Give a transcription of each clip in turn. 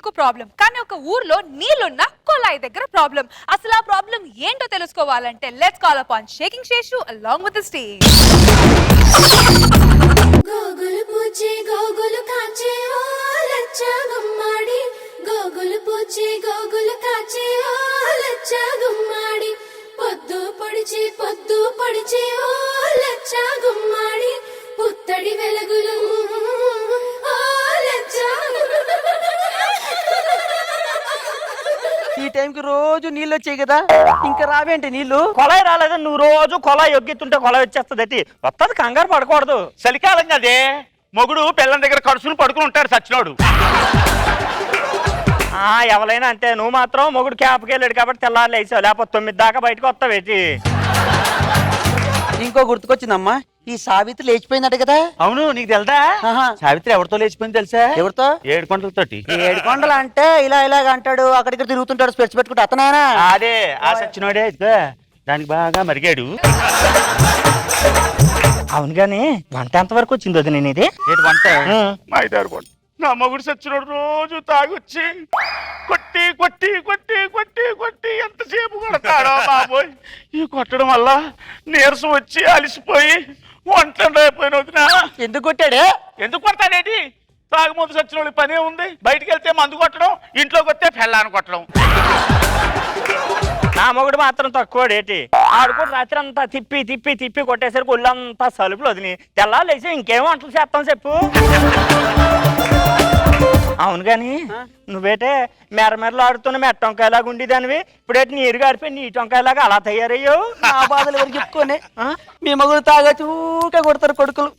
నీళ్లకు ప్రాబ్లం, కానీ ఒక ఊర్లో నీళ్లున్న కొలాయి దగ్గర ప్రాబ్లం. అసలు ఆ ప్రాబ్లం ఏంటో తెలుసుకోవాలంటే let's call upon shaking Seshu along with the stage. గోగులు పూచి గోగులు కాచే ఓ లచ్చ గుమ్మాడి, గోగులు పూచి గోగులు కాచే ఓ లచ్చ గుమ్మాడి, పొద్దు పొడిచి ఓ లచ్చ గుమ్మాడి, పుత్తడి వెలుగులు ఓ లచ్చ. ఈ టైంకి రోజు నీళ్ళు వచ్చాయి కదా, ఇంకా రావేంటి నీళ్లు? కొలాయి రాలేదని నువ్వు రోజు కొలాయి ఎగ్గిస్తుంటే కొలాయి వచ్చేస్తుంది. వస్తుంది, కంగారు పడకూడదు. చలికాలం కదే, మొగుడు పిల్లల దగ్గర కడుసుని పడుకుని ఉంటాడు సచ్చినోడు. ఎవరైనా అంతే. నువ్వు మాత్రం మొగుడు క్యాప్కి వెళ్ళాడు కాబట్టి తెల్లారు లేచావు, లేకపోతే 9 దాకా బయటకు వస్తావేటి. ఇంకో గుర్తుకొచ్చిందమ్మా, ఈ సావిత్రి లేచిపోయిందట కదా. అవును, నీకు తెలుదా? సావిత్రి ఎవరితో లేచిపోయింది తెలుసా? ఎవరితో? 7 కొండలతోటి. 7 కొండలు అంటే ఇలా ఇలాగ అంటాడు, అక్కడికి తిరుగుతుంటాడు, స్పెట్స్ పెట్టుకుంటే అతనేనా? అదే ఆ సచ్చినోడే. దానికి బాగా మరిగాడు. అవును గాని వంట ఎంత వరకు వచ్చింది వదిన ఇది? ఏంటి వంట? మా ఇదారు వంట. నా మొగుడు సచ్చినోడు రోజు తాగొచ్చి కొట్టి కొట్టి కొట్టి కొట్టి కొట్టి ఎంతసేపు కొడతాడో బాబోయ్. ఈ కొట్టడం వల్ల నీరసం వచ్చి అలిసిపోయి వంట అయిపోయిన వదినా. ఎందుకు కొట్టాడే? ఎందుకు కొడతాడేంటి? తాగుమూత సచ్చినోడి పనే ఉంది. బయటికి వెళ్తే మందు కొట్టడం, ఇంట్లోకి వస్తే పెళ్ళాన్ని కొట్టడం. నా మొగుడు మాత్రం తక్కువడేటి. ఆడు కూడా రాత్రి అంతా తిప్పి తిప్పి తిప్పి కొట్టేసరికి ఒళ్ళంతా సలుపులు వదిలి తెల్లారు లేచి ఇంకేం వంటలు చేస్తాం చెప్పు. అవును గాని నువ్వేటే మెరమెరలు ఆడుతున్న మెట్టొంకాయలాగా ఉండేదానివి, ఇప్పుడైతే నీరు గారిపోయి నీ టొంకాయలాగా అలా తయారయ్యావు. నా బాధలు ఎవరు చెప్పుకోనే. మీ మగుడు తాగొచ్చి ఊకే కొడతారు కొడుకులు,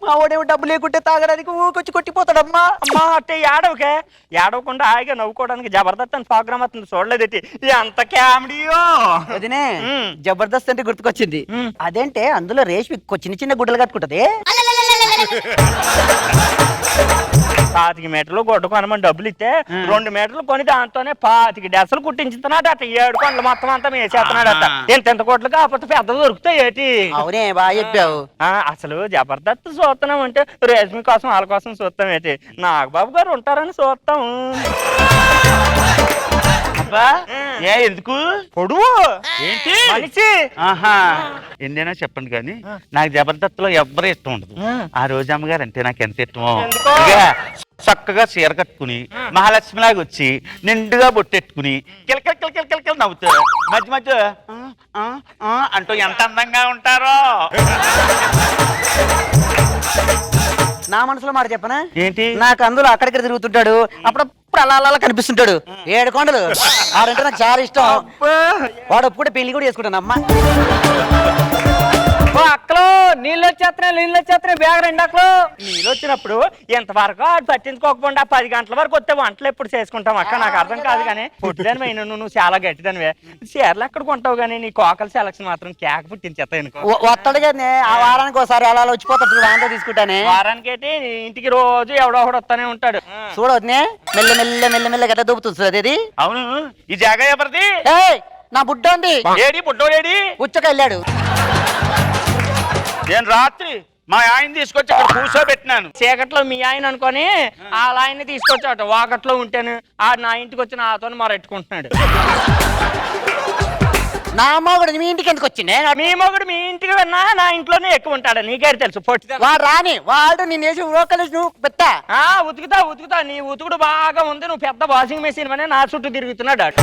మా వాడేమో డబ్బు లేకుంటే తాగడానికి ఊకొచ్చి కొట్టిపోతాడమ్మా. అమ్మా అంటే ఏడవకే, ఏడవకుండా హాయిగా నవ్వుకోవడానికి జబర్దస్త్ అని ప్రోగ్రామ్ అవుతుంది, చూడలేదేటి? ఎంత కామెడీయో వదినే. జబర్దస్త్ అంటే గుర్తుకొచ్చింది. అదేంటే అందులో రేష్మి చిన్న చిన్న గుడ్డలు కట్టుకుంటది. 25 మీటర్లు గొడ్డ కొనమని డబ్బులు ఇస్తే 2 మీటర్లు కొని దాంతోనే 25 డెసలు కుట్టించుతున్నాడు అట. 7 కొండలు మొత్తం అంతా వేసేస్తున్నాడు అట. ఎంత కోట్లు కాకపోతే పెద్ద దొరుకుతాయి ఏటి? అవునే, బాగా చెప్పావు. అసలు జబర్దస్త్ చూస్తున్నాం అంటే రేష్మి కోసం వాళ్ళ కోసం చూస్తాం ఏంటి? నాగబాబు గారు ఉంటారని చూస్తాం. ఎందుకు? పొడువు ఏంటి మనిషి. ఆహా, ఎన్నైనా చెప్పండి కానీ నాకు జబర్దస్త్ లో ఎవ్వరూ ఇష్టం ఉండదు. ఆ రోజు అమ్మగారు అంటే నాకు ఎంత ఇష్టమో. చక్కగా చీర కట్టుకుని మహాలక్ష్మిలాగా వచ్చి నిండుగా బొట్టెట్టుకుని కిలకిల కిలకిల కిలకిల నవ్వుతారు. మధ్య మధ్య అంటూ ఎంత అందంగా ఉంటారో. నా మనసులో మాట చెప్పనా ఏంటి? నాకు అందులో అక్కడిక్కడ తిరుగుతుంటాడు, అప్పుడప్పుడు అలా అలా కనిపిస్తుంటాడు. 7 కొండలు ఆడంటే నాకు చాలా ఇష్టం. వాడు ఒప్పుకుంటే పెళ్లి కూడా చేసుకుంటాను అమ్మా. అక్కలో నీళ్ళు వచ్చేస్తున్నాయి బ్యాగ్ 2 అక్కలు. నీళ్ళు వచ్చినప్పుడు ఎంతవరకు ఆడు పట్టించుకోకుండా 10 గంటల వరకు వస్తే వంటలు ఎప్పుడు చేసుకుంటాం అక్క? నాకు అర్థం కాదు కానీ పుట్టిదానివై నువ్వు చాలా గట్టిదానివే. చీరలు ఎక్కడ కొంటావు కానీ నీ కోకల సెలక్షన్ మాత్రం కేక పుట్టించేస్తాయి అనుకో. వస్తాడు కదా, ఆ వారానికి ఒకసారి అలా వచ్చిపోతాడు, వాంతో తీసుకుంటానే. వారానికి ఏంటి ఇంటికి రోజు ఎవడో ఒకడు వస్తానే ఉంటాడు. చూడవద్దునే, మెల్ల మెల్ల మెల్ల మెల్ల గట్ట దూపుతుంది అది. అవును, ఈ జాగా ఎవరిది? నా బుడ్డ ఉంది. ఏడి బుడ్డోడేడి? ఉచ్చక వెళ్ళాడు. నేను రాత్రి మా ఆయన తీసుకొచ్చి అక్కడ కూర్చోబెట్టినాను. చీకట్లో మీ ఆయన అనుకొని వాళ్ళ ఆయన్ని తీసుకొచ్చాట. వాకట్లో ఉంటేను ఆ నా ఇంటికి వచ్చి నాతో మరెట్టుకుంటున్నాడు. నా మొగుడు మీ ఇంటికి ఎందుకు వచ్చిండే? మీ మొగుడు మీ ఇంటికి విన్నా నా ఇంట్లోనే ఎక్కువ ఉంటాడు, నీకే తెలుసు. వాడు రాని, వాడు నేను వేసి ఓకలేసి నువ్వు పెట్టా. ఉతుకుతా నీ ఉతుకుడు బాగా ఉంది. నువ్వు పెద్ద వాషింగ్ మెషిన్ అనే నా చుట్టూ తిరుగుతున్నాడు.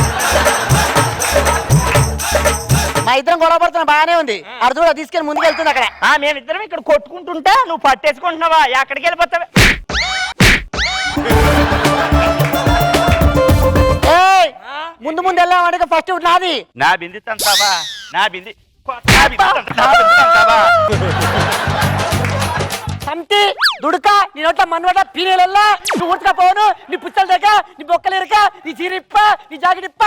మా ఇద్దరం గొడవ పడుతున్నా, బాగానే ఉంది. అర్జున తీసుకెళ్ళి ముందుకు వెళ్తుంది అక్కడ. మేమిద్దరం ఇక్కడ కొట్టుకుంటుంటే నువ్వు పట్టేసుకుంటున్నావా? ఎక్కడికి వెళ్ళిపోతావా? ముందు ముందు వెళ్ళామంటే ఫస్ట్ నాది. నా బింది తంతావా? నా బింది సంతి దుడుక నీ నోట్ల మన్నుట పీనేలల్లా నువ్వు ఉతకపోను. నీ పుచ్చల దగ్గర, నీ బొక్కలు ఎరక, నీ చీరిప్ప, నీ జాకెట్ ఇప్ప.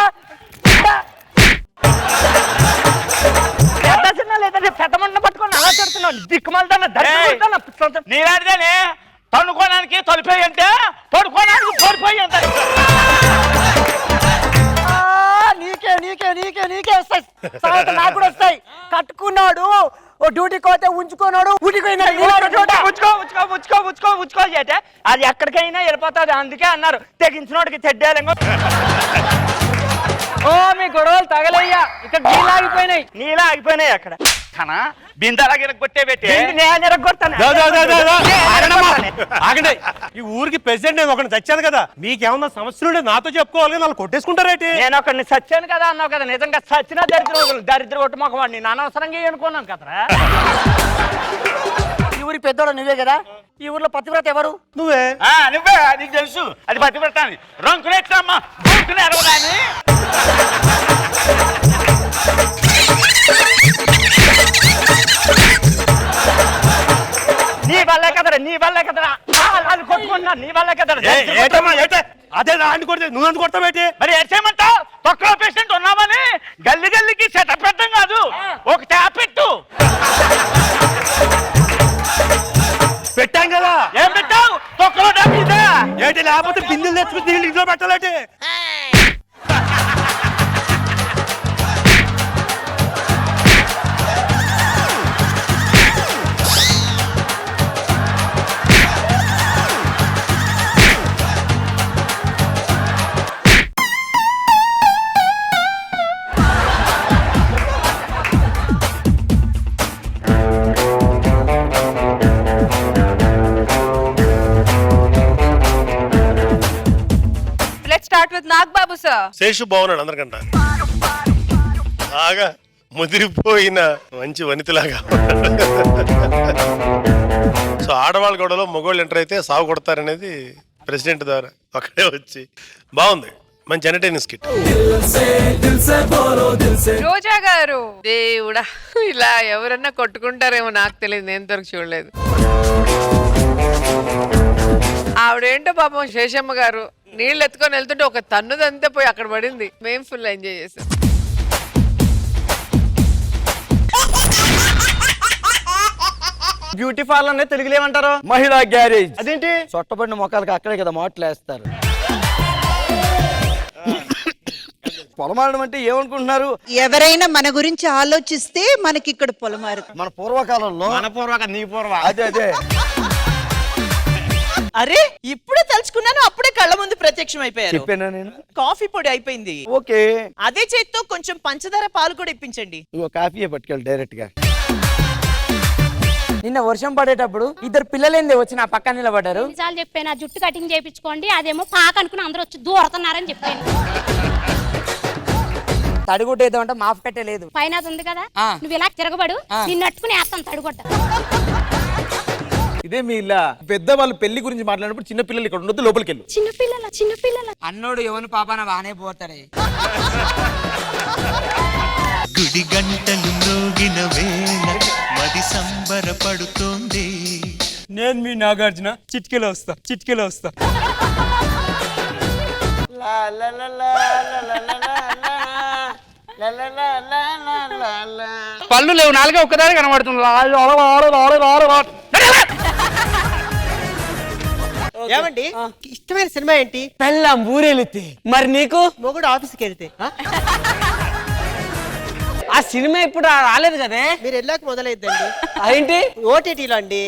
లేదంటే పెద్దమన్న పట్టుకొని అలా చెడుతున్నావు. దిక్కుమాలదాన్ని నీలాంటిదేనే తన్నుకోవడానికి తొలిపోయి అంటే పడుకోవడానికి తొలిపోయి అంటారు. నీకే నీకే నీకే నీకే వస్తాయి, నాకు కూడా వస్తాయి. కట్టుకున్నాడు ఓ డ్యూటీకి పోతే ఉంచుకోనోడు ఊటికి ఉచ్చుకో చేటే అది ఎక్కడికైనా వెళ్ళిపోతుంది. అందుకే అన్నారు తెగించినోడికి చెడ్డేలంగో. ఓ మీ గొడవలు తగలయ్యా, ఇక్కడ నీళ్ళు ఆగిపోయినాయి అక్కడ. బిందాలాగి కొట్టే పెట్టి నేను ఎరగొడతాను. ఆగండి, ఈ ఊరికి ప్రెసిడెంట్ నేను ఒకటి చచ్చాను కదా, మీకేమన్నా సమస్యలు ఉంటే నాతో చెప్పుకోవాలి, వాళ్ళు కొట్టేసుకుంటారేంటి? నేను ఒకరిని సచ్చాను కదా అన్నావు కదా, నిజంగా సచ్చిన దరిద్ర కొట్టు మొక్క వాడిని నేను అనవసరంగా అనుకున్నాను కదరా. ఈ ఊరి పెద్దోడు నువ్వే కదా, ఈ ఊర్లో పతివ్రత ఎవరు? నువ్వే. నువ్వే, నీకు తెలుసు అది పత్తి పెడతాను. రంకులేట్టమ్మా ఎరవడాని. నీ వల్లే కదరా అది కొట్టుకున్నా, నీ వల్లే కదరా. అదే దాన్ని కొడితే నువ్వు ఎందుకు కొడతావేటి? మరి ఏమంటావు? తొక్కలో పేషెంట్ ఉన్నామని గల్లి గల్లికి సెటప్ పెట్టడం కాదు, ఒక ట్యాప్ పెట్టు. పెట్టాం కదా. ఏం పెట్టావు? తొక్కలో ట్యాప్ ఇదే ఏంటి, లేకపోతే బిందెలు తెచ్చుకుని నీళ్ళు ఇంట్లో పెట్టాలేటి? Let's start with Nagababu sir. Seshu బాగున్నాడు అందరికంట, బాగా ముదిరిపోయిన మంచి వనితలాగా. సో ఆడవాళ్ళ గొడవలో మగవాళ్ళు ఎంటర్ అయితే సాగు కొడతారనేది ప్రెసిడెంట్ ద్వారా అక్కడే వచ్చి బాగుంది, మంచి ఎంటర్టైనింగ్ స్కిట్. రోజా గారు. దేవుడా, ఇలా ఎవరన్నా కొట్టుకుంటారేమో నాకు తెలియదు, నేను దొరికి చూడలేదు. ఆవిడేంటో పాపం శేషమ్మ గారు నీళ్ళు ఎత్తుకొని వెళ్తుంటే ఒక తన్నుదంతే పోయి అక్కడ పడింది. మేము ఫుల్ ఎంజాయ్ చేసాం. బ్యూటీ పార్లర్ తెలుగులో ఏమంటారు? మహిళా గ్యారేజ్. అదేంటి? చొట్టబడిన మొక్కలకి అక్కడే కదా మాటలు వేస్తారు. పొలమారడం అంటే ఏమనుకుంటున్నారు? ఎవరైనా మన గురించి ఆలోచిస్తే మనకి ఇక్కడ పొలమారు. మన పూర్వకాలంలో నీ పూర్వ అదే అరే ఇప్పుడే తలుచుకున్నాను, అప్పుడే కళ్ళ ముందు ప్రత్యక్షం అయిపోయారు. చెప్పానా నేను? కాఫీ పొడి అయిపోయింది. ఓకే, అదే చేత్తో కొంచెం పంచదార పాలు కూడా ఇప్పించండి. ఇగో కాఫీ పట్టుకెళ్ళి డైరెక్ట్ గా. నిన్న వర్షం పడేటప్పుడు ఇద్దరు పిల్లలేంది వచ్చి నా పక్కన నిలబడ్డారు. నిజాలు చెప్పాను, ఆ జుట్టు కటింగ్ చేయించుకోండి, అదేమో పాక అనుకుని అందరూ వచ్చి దూరతున్నారని చెప్పాను. తడిగుడ్డేద్దామంటే మాఫ్ కట్టే లేదు. పైన అది ఉంది కదా, నువ్వు ఇలా తిరగబడు, నిన్ను అట్టుకుని వేస్తాను తడిగుడ్డ. ఇదే మీ ఇల్లా? పెద్ద వాళ్ళు పెళ్లి గురించి మాట్లాడినప్పుడు చిన్న పిల్లలు ఇక్కడ ఉండొద్దు, లోపలికి వెళ్ళు. చిన్నపిల్లల అన్నోడు ఎవరు పాపాన బానే పోతాడే. గుడి గంటలు మ్రోగిన వేళ మది సంబరపడుతోంది. నేను మీ నాగార్జున, చిట్కెలో వస్తా. పళ్ళు లేవు, నాలుగే ఒక్కదాని కనబడుతుంది. ఏమండి ఇష్టమైన సినిమా ఏంటి? పెళ్ళాం ఊరెళితే. మరి నీకు? మొగుడు ఆఫీస్కి వెళ్తే. ఆ సినిమా ఇప్పుడు రాలేదు కదే. మీరు వెళ్ళాక మొదలైద్దండి. ఏంటి? ఓటీటీలో అండి.